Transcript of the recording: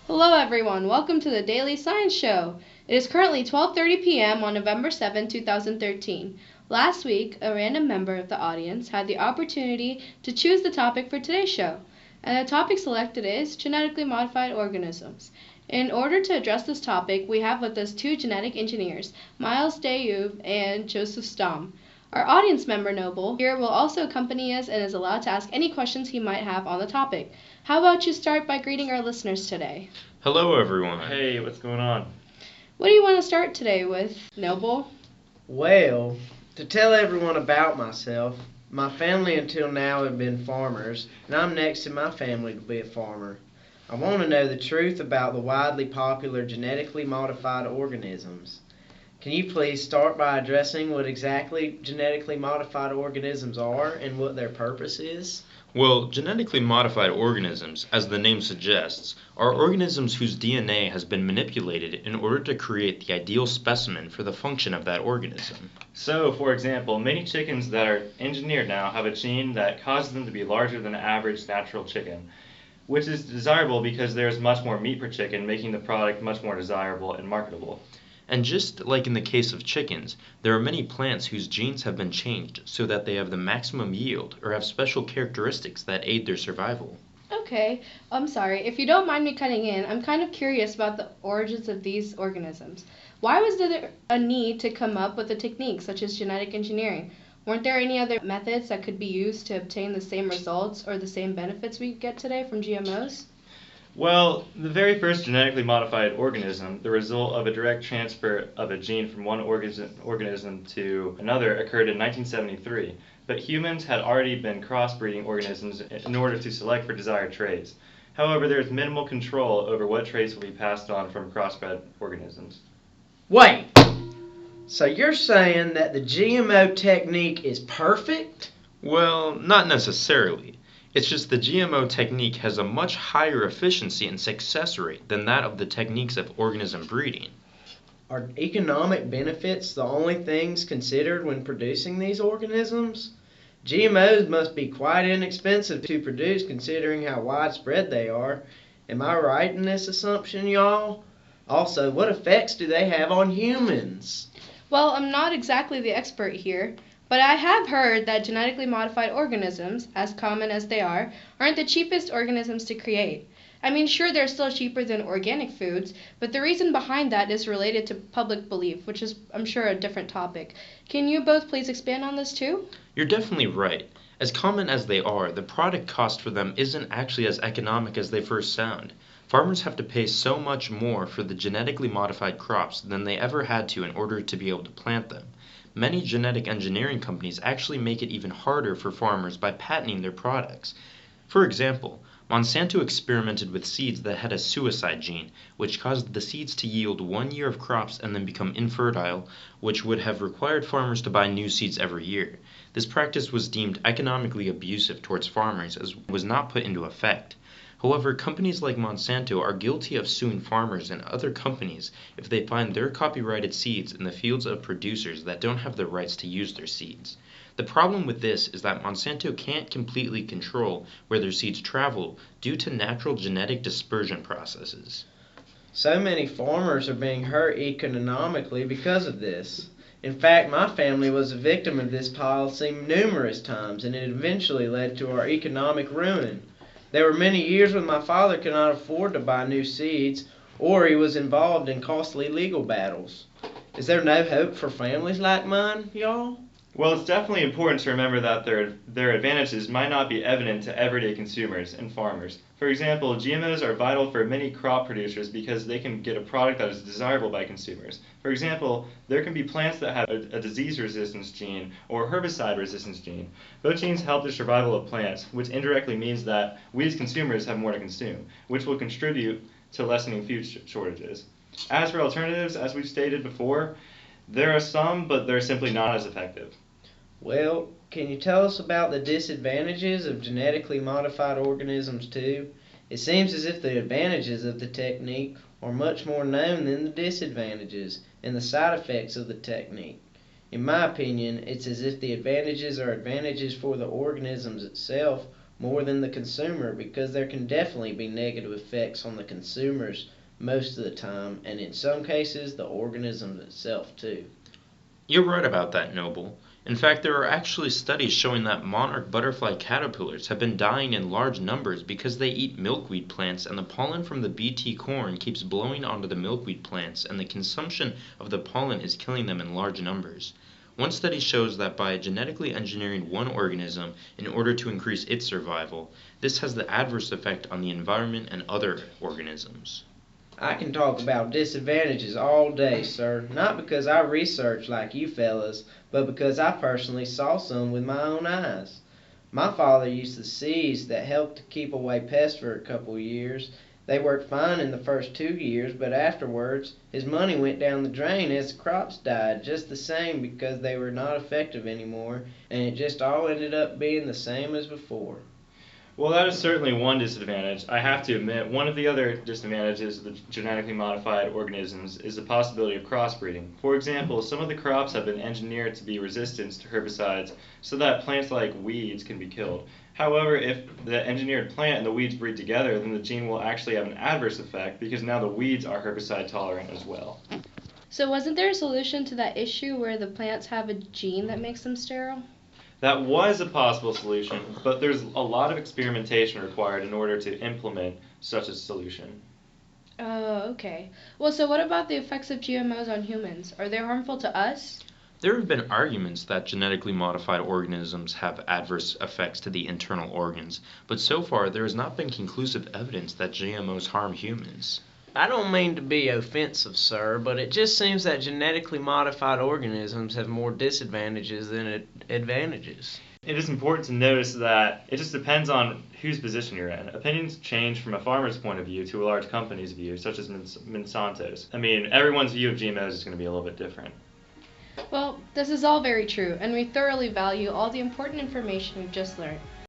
Hello everyone, welcome to the Daily Science Show. It is currently 12:30 p.m. on November 7, 2013. Last week, a random member of the audience had the opportunity to choose the topic for today's show, and the topic selected is genetically modified organisms. In order to address this topic, we have with us two genetic engineers, Miles Dayuv and Joseph Stom. Our audience member, Noble, here will also accompany us and is allowed to ask any questions he might have on the topic. How about you start by greeting our listeners today? Hello, everyone. Hey, what's going on? What do you want to start today with, Noble? Well, to tell everyone about myself, my family until now have been farmers, and I'm next in my family to be a farmer. I want to know the truth about the widely popular genetically modified organisms. Can you please start by addressing what exactly genetically modified organisms are and what their purpose is? Well, genetically modified organisms, as the name suggests, are organisms whose DNA has been manipulated in order to create the ideal specimen for the function of that organism. So, for example, many chickens that are engineered now have a gene that causes them to be larger than the average natural chicken, which is desirable because there is much more meat per chicken, making the product much more desirable and marketable. And just like in the case of chickens, there are many plants whose genes have been changed so that they have the maximum yield or have special characteristics that aid their survival. Okay, I'm sorry. If you don't mind me cutting in, I'm kind of curious about the origins of these organisms. Why was there a need to come up with a technique such as genetic engineering? Weren't there any other methods that could be used to obtain the same results or the same benefits we get today from GMOs? Well, the very first genetically modified organism, the result of a direct transfer of a gene from one organism to another, occurred in 1973. But humans had already been crossbreeding organisms in order to select for desired traits. However, there is minimal control over what traits will be passed on from crossbred organisms. Wait! So you're saying that the GMO technique is perfect? Well, not necessarily. It's just the GMO technique has a much higher efficiency and success rate than that of the techniques of organism breeding. Are economic benefits the only things considered when producing these organisms? GMOs must be quite inexpensive to produce considering how widespread they are. Am I right in this assumption, y'all? Also, what effects do they have on humans? Well, I'm not exactly the expert here, but I have heard that genetically modified organisms, as common as they are, aren't the cheapest organisms to create. I mean, sure, they're still cheaper than organic foods, but the reason behind that is related to public belief, which is, I'm sure, a different topic. Can you both please expand on this too? You're definitely right. As common as they are, the product cost for them isn't actually as economic as they first sound. Farmers have to pay so much more for the genetically modified crops than they ever had to in order to be able to plant them. Many genetic engineering companies actually make it even harder for farmers by patenting their products. For example, Monsanto experimented with seeds that had a suicide gene, which caused the seeds to yield 1 year of crops and then become infertile, which would have required farmers to buy new seeds every year. This practice was deemed economically abusive towards farmers as it was not put into effect. However, companies like Monsanto are guilty of suing farmers and other companies if they find their copyrighted seeds in the fields of producers that don't have the rights to use their seeds. The problem with this is that Monsanto can't completely control where their seeds travel due to natural genetic dispersion processes. So many farmers are being hurt economically because of this. In fact, my family was a victim of this policy numerous times, and it eventually led to our economic ruin. There were many years when my father could not afford to buy new seeds, or he was involved in costly legal battles. Is there no hope for families like mine, y'all? Well, it's definitely important to remember that their advantages might not be evident to everyday consumers and farmers. For example, GMOs are vital for many crop producers because they can get a product that is desirable by consumers. For example, there can be plants that have a disease resistance gene or a herbicide resistance gene. Both genes help the survival of plants, which indirectly means that we as consumers have more to consume, which will contribute to lessening food shortages. As for alternatives, as we've stated before, there are some, but they're simply not as effective. Well, can you tell us about the disadvantages of genetically modified organisms too? It seems as if the advantages of the technique are much more known than the disadvantages and the side effects of the technique. In my opinion, it's as if the advantages are advantages for the organisms itself more than the consumer, because there can definitely be negative effects on the consumers most of the time, and in some cases the organism itself too. You're right about that, Noble. In fact, there are actually studies showing that monarch butterfly caterpillars have been dying in large numbers because they eat milkweed plants, and the pollen from the Bt corn keeps blowing onto the milkweed plants, and the consumption of the pollen is killing them in large numbers. One study shows that by genetically engineering one organism in order to increase its survival, this has the adverse effect on the environment and other organisms. I can talk about disadvantages all day, sir, not because I research like you fellas, but because I personally saw some with my own eyes. My father used the seeds that helped to keep away pests for a couple of years. They worked fine in the first 2 years, but afterwards his money went down the drain as the crops died just the same because they were not effective anymore, and it just all ended up being the same as before. Well, that is certainly one disadvantage. I have to admit, one of the other disadvantages of the genetically modified organisms is the possibility of crossbreeding. For example, some of the crops have been engineered to be resistant to herbicides so that plants like weeds can be killed. However, if the engineered plant and the weeds breed together, then the gene will actually have an adverse effect because now the weeds are herbicide tolerant as well. So wasn't there a solution to that issue where the plants have a gene that makes them sterile? That was a possible solution, but there's a lot of experimentation required in order to implement such a solution. Oh, okay. Well, so what about the effects of GMOs on humans? Are they harmful to us? There have been arguments that genetically modified organisms have adverse effects to the internal organs, but so far there has not been conclusive evidence that GMOs harm humans. I don't mean to be offensive, sir, but it just seems that genetically modified organisms have more disadvantages than advantages. It is important to notice that it just depends on whose position you're in. Opinions change from a farmer's point of view to a large company's view, such as Monsanto's. I mean, everyone's view of GMOs is going to be a little bit different. Well, this is all very true, and we thoroughly value all the important information we've just learned.